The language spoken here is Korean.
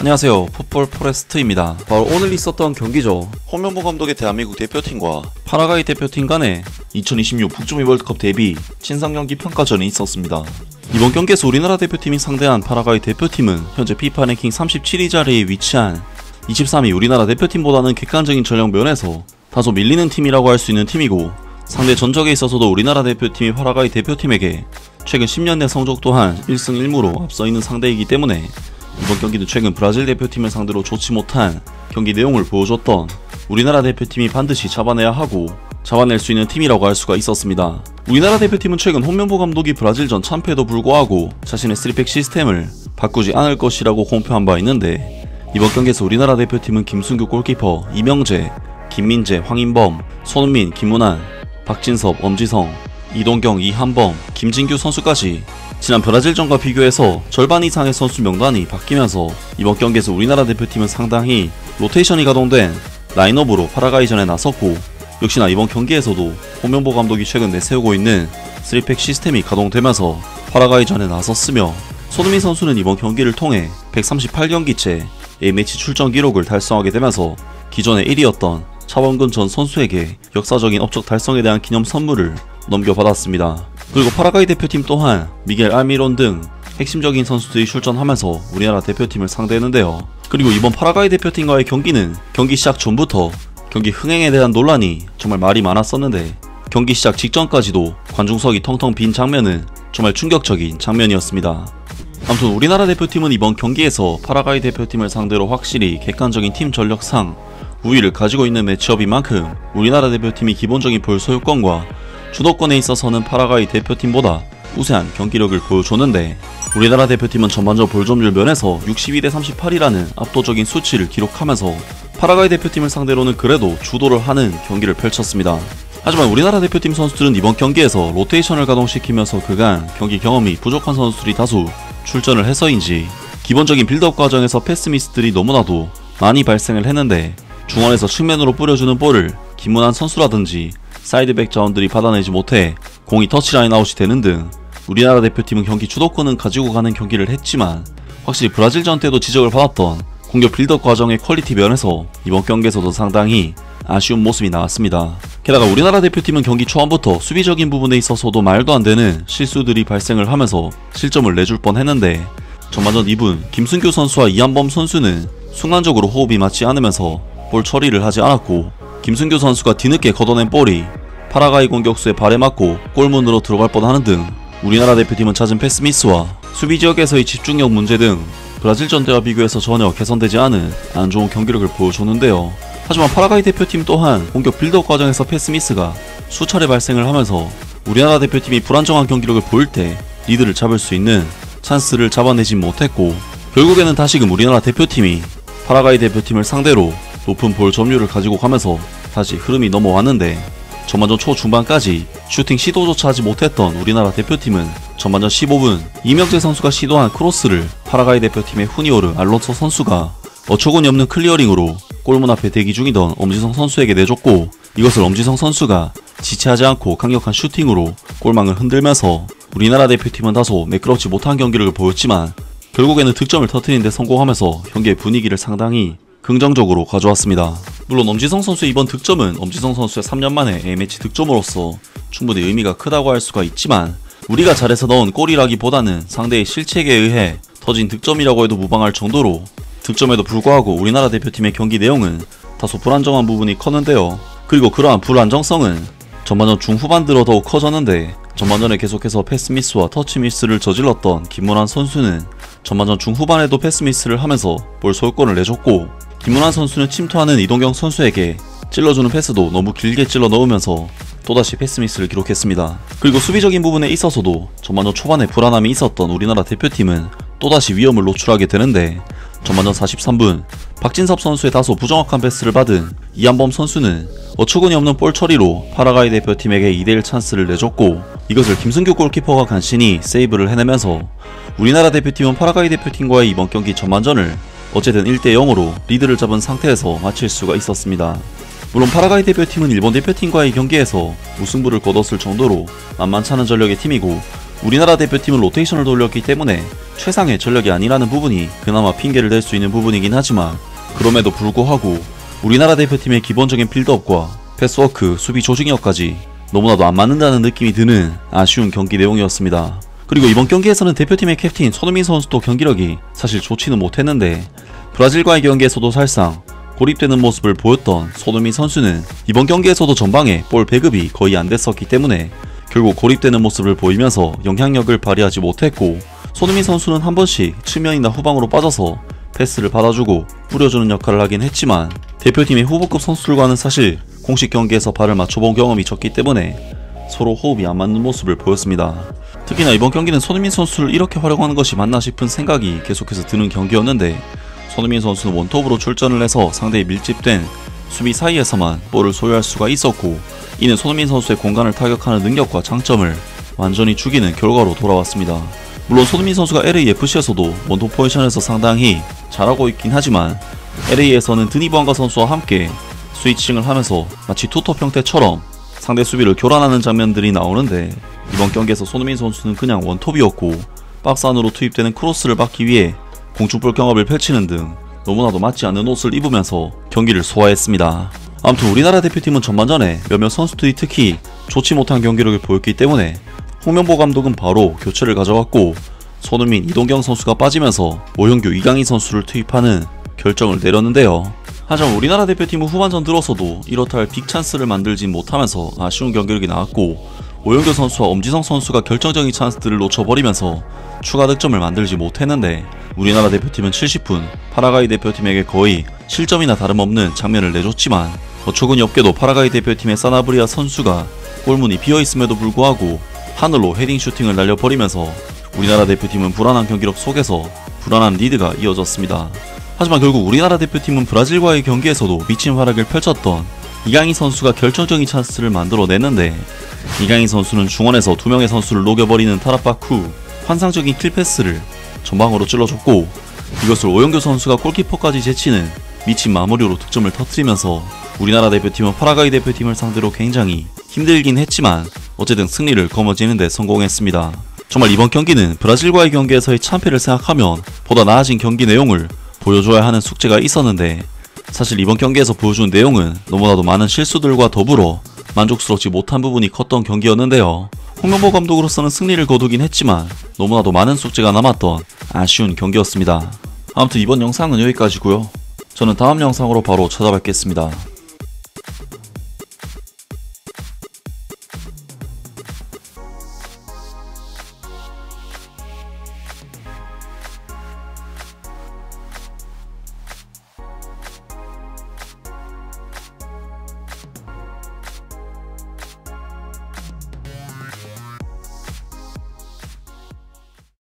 안녕하세요, 풋볼 포레스트입니다. 바로 오늘 있었던 경기죠. 홍명보 감독의 대한민국 대표팀과 파라과이 대표팀 간의 2026 북중미 월드컵 데뷔 친선 경기 평가전이 있었습니다. 이번 경기에서 우리나라 대표팀이 상대한 파라과이 대표팀은 현재 피파 랭킹 37위 자리에 위치한 23위 우리나라 대표팀보다는 객관적인 전력 면에서 다소 밀리는 팀이라고 할 수 있는 팀이고, 상대 전적에 있어서도 우리나라 대표팀이 파라과이 대표팀에게 최근 10년 내 성적 또한 1승 1무로 앞서 있는 상대이기 때문에 이번 경기도 최근 브라질 대표팀을 상대로 좋지 못한 경기 내용을 보여줬던 우리나라 대표팀이 반드시 잡아내야 하고 잡아낼 수 있는 팀이라고 할 수가 있었습니다. 우리나라 대표팀은 최근 홍명보 감독이 브라질전 참패에도 불구하고 자신의 3백 시스템을 바꾸지 않을 것이라고 공표한 바 있는데, 이번 경기에서 우리나라 대표팀은 김승규 골키퍼, 이명재, 김민재, 황인범, 손흥민, 김문환, 박진섭, 엄지성, 이동경, 이한범, 김진규 선수까지 지난 브라질전과 비교해서 절반 이상의 선수 명단이 바뀌면서 이번 경기에서 우리나라 대표팀은 상당히 로테이션이 가동된 라인업으로 파라과이전에 나섰고, 역시나 이번 경기에서도 홍명보 감독이 최근 내세우고 있는 3팩 시스템이 가동되면서 파라과이전에 나섰으며, 손흥민 선수는 이번 경기를 통해 138경기째 A매치 출전 기록을 달성하게 되면서 기존의 1위였던 차범근 전 선수에게 역사적인 업적 달성에 대한 기념 선물을 넘겨받았습니다. 그리고 파라과이 대표팀 또한 미겔 알미론 등 핵심적인 선수들이 출전하면서 우리나라 대표팀을 상대했는데요. 그리고 이번 파라과이 대표팀과의 경기는 경기 시작 전부터 경기 흥행에 대한 논란이 정말 말이 많았었는데, 경기 시작 직전까지도 관중석이 텅텅 빈 장면은 정말 충격적인 장면이었습니다. 아무튼 우리나라 대표팀은 이번 경기에서 파라과이 대표팀을 상대로 확실히 객관적인 팀 전력상 우위를 가지고 있는 매치업인 만큼 우리나라 대표팀이 기본적인 볼 소유권과 주도권에 있어서는 파라과이 대표팀보다 우세한 경기력을 보여줬는데, 우리나라 대표팀은 전반적 볼 점유율 면에서 62대 38이라는 압도적인 수치를 기록하면서 파라과이 대표팀을 상대로는 그래도 주도를 하는 경기를 펼쳤습니다. 하지만 우리나라 대표팀 선수들은 이번 경기에서 로테이션을 가동시키면서 그간 경기 경험이 부족한 선수들이 다수 출전을 해서인지 기본적인 빌드업 과정에서 패스 미스들이 너무나도 많이 발생을 했는데, 중원에서 측면으로 뿌려주는 볼을 김문환 선수라든지 사이드백 자원들이 받아내지 못해 공이 터치라인 아웃이 되는 등 우리나라 대표팀은 경기 주도권은 가지고 가는 경기를 했지만, 확실히 브라질전 때도 지적을 받았던 공격 빌드업 과정의 퀄리티 면에서 이번 경기에서도 상당히 아쉬운 모습이 나왔습니다. 게다가 우리나라 대표팀은 경기 초반부터 수비적인 부분에 있어서도 말도 안 되는 실수들이 발생을 하면서 실점을 내줄 뻔했는데, 전반전 2분 김승규 선수와 이한범 선수는 순간적으로 호흡이 맞지 않으면서 볼 처리를 하지 않았고, 김승규 선수가 뒤늦게 걷어낸 볼이 파라과이 공격수의 발에 맞고 골문으로 들어갈 뻔하는 등 우리나라 대표팀은 잦은 패스 미스와 수비 지역에서의 집중력 문제 등 브라질전 때와 비교해서 전혀 개선되지 않은 안 좋은 경기력을 보여줬는데요. 하지만 파라과이 대표팀 또한 공격 빌드업 과정에서 패스 미스가 수차례 발생을 하면서 우리나라 대표팀이 불안정한 경기력을 보일 때 리드를 잡을 수 있는 찬스를 잡아내진 못했고, 결국에는 다시금 우리나라 대표팀이 파라과이 대표팀을 상대로 높은 볼 점유율을 가지고 가면서 다시 흐름이 넘어왔는데, 전반전 초중반까지 슈팅 시도조차 하지 못했던 우리나라 대표팀은 전반전 15분 이명재 선수가 시도한 크로스를 파라과이 대표팀의 후니오르 알론소 선수가 어처구니 없는 클리어링으로 골문 앞에 대기 중이던 엄지성 선수에게 내줬고, 이것을 엄지성 선수가 지체하지 않고 강력한 슈팅으로 골망을 흔들면서 우리나라 대표팀은 다소 매끄럽지 못한 경기력을 보였지만 결국에는 득점을 터뜨리는 데 성공하면서 경기의 분위기를 상당히 긍정적으로 가져왔습니다. 물론 엄지성 선수의 이번 득점은 엄지성 선수의 3년 만에 A매치 득점으로서 충분히 의미가 크다고 할 수가 있지만, 우리가 잘해서 넣은 골이라기보다는 상대의 실책에 의해 터진 득점이라고 해도 무방할 정도로 득점에도 불구하고 우리나라 대표팀의 경기 내용은 다소 불안정한 부분이 컸는데요. 그리고 그러한 불안정성은 전반전 중후반 들어 더욱 커졌는데, 전반전에 계속해서 패스 미스와 터치 미스를 저질렀던 김문환 선수는 전반전 중후반에도 패스 미스를 하면서 볼 소유권을 내줬고, 김문환 선수는 침투하는 이동경 선수에게 찔러주는 패스도 너무 길게 찔러 넣으면서 또다시 패스 미스를 기록했습니다. 그리고 수비적인 부분에 있어서도 전반전 초반에 불안함이 있었던 우리나라 대표팀은 또다시 위험을 노출하게 되는데, 전반전 43분 박진섭 선수의 다소 부정확한 패스를 받은 이한범 선수는 어처구니 없는 볼 처리로 파라과이 대표팀에게 2대1 찬스를 내줬고, 이것을 김승규 골키퍼가 간신히 세이브를 해내면서 우리나라 대표팀은 파라과이 대표팀과의 이번 경기 전반전을 어쨌든 1대0으로 리드를 잡은 상태에서 마칠 수가 있었습니다. 물론 파라과이 대표팀은 일본 대표팀과의 경기에서 무승부를 거뒀을 정도로 만만치 않은 전력의 팀이고, 우리나라 대표팀은 로테이션을 돌렸기 때문에 최상의 전력이 아니라는 부분이 그나마 핑계를 댈 수 있는 부분이긴 하지만, 그럼에도 불구하고 우리나라 대표팀의 기본적인 빌드업과 패스워크, 수비 조직력까지 너무나도 안 맞는다는 느낌이 드는 아쉬운 경기 내용이었습니다. 그리고 이번 경기에서는 대표팀의 캡틴 손흥민 선수도 경기력이 사실 좋지는 못했는데, 브라질과의 경기에서도 살상 고립되는 모습을 보였던 손흥민 선수는 이번 경기에서도 전방에 볼 배급이 거의 안 됐었기 때문에 결국 고립되는 모습을 보이면서 영향력을 발휘하지 못했고, 손흥민 선수는 한 번씩 측면이나 후방으로 빠져서 패스를 받아주고 뿌려주는 역할을 하긴 했지만, 대표팀의 후보급 선수들과는 사실 공식 경기에서 발을 맞춰본 경험이 적기 때문에 서로 호흡이 안 맞는 모습을 보였습니다. 특히나 이번 경기는 손흥민 선수를 이렇게 활용하는 것이 맞나 싶은 생각이 계속해서 드는 경기였는데, 손흥민 선수는 원톱으로 출전을 해서 상대의 밀집된 수비 사이에서만 볼을 소유할 수가 있었고, 이는 손흥민 선수의 공간을 타격하는 능력과 장점을 완전히 죽이는 결과로 돌아왔습니다. 물론 손흥민 선수가 LAFC에서도 원톱 포지션에서 상당히 잘하고 있긴 하지만, LA에서는 드니 부안가 선수와 함께 스위칭을 하면서 마치 투톱 형태처럼 상대 수비를 교란하는 장면들이 나오는데, 이번 경기에서 손흥민 선수는 그냥 원톱이었고, 박스 안으로 투입되는 크로스를 막기 위해 공중볼 경합을 펼치는 등 너무나도 맞지 않는 옷을 입으면서 경기를 소화했습니다. 아무튼 우리나라 대표팀은 전반전에 몇몇 선수들이 특히 좋지 못한 경기력을 보였기 때문에 홍명보 감독은 바로 교체를 가져갔고, 손흥민, 이동경 선수가 빠지면서 오영규, 이강인 선수를 투입하는 결정을 내렸는데요. 하지만 우리나라 대표팀은 후반전 들어서도 이렇다 할 빅찬스를 만들진 못하면서 아쉬운 경기력이 나왔고, 오영규 선수와 엄지성 선수가 결정적인 찬스들을 놓쳐버리면서 추가 득점을 만들지 못했는데, 우리나라 대표팀은 70분 파라과이 대표팀에게 거의 실점이나 다름없는 장면을 내줬지만, 어처구니 없게도 파라과이 대표팀의 사나브리아 선수가 골문이 비어있음에도 불구하고 하늘로 헤딩 슈팅을 날려버리면서 우리나라 대표팀은 불안한 경기력 속에서 불안한 리드가 이어졌습니다. 하지만 결국 우리나라 대표팀은 브라질과의 경기에서도 미친 활약을 펼쳤던 이강인 선수가 결정적인 찬스를 만들어냈는데, 이강인 선수는 중원에서 두 명의 선수를 녹여버리는 타락박 후 환상적인 킬패스를 전방으로 찔러줬고, 이것을 오영규 선수가 골키퍼까지 제치는 미친 마무리로 득점을 터뜨리면서 우리나라 대표팀은 파라과이 대표팀을 상대로 굉장히 힘들긴 했지만 어쨌든 승리를 거머쥐는 데 성공했습니다. 정말 이번 경기는 브라질과의 경기에서의 참패를 생각하면 보다 나아진 경기 내용을 보여줘야 하는 숙제가 있었는데, 사실 이번 경기에서 보여준 내용은 너무나도 많은 실수들과 더불어 만족스럽지 못한 부분이 컸던 경기였는데요. 홍명보 감독으로서는 승리를 거두긴 했지만 너무나도 많은 숙제가 남았던 아쉬운 경기였습니다. 아무튼 이번 영상은 여기까지고요. 저는 다음 영상으로 바로 찾아뵙겠습니다.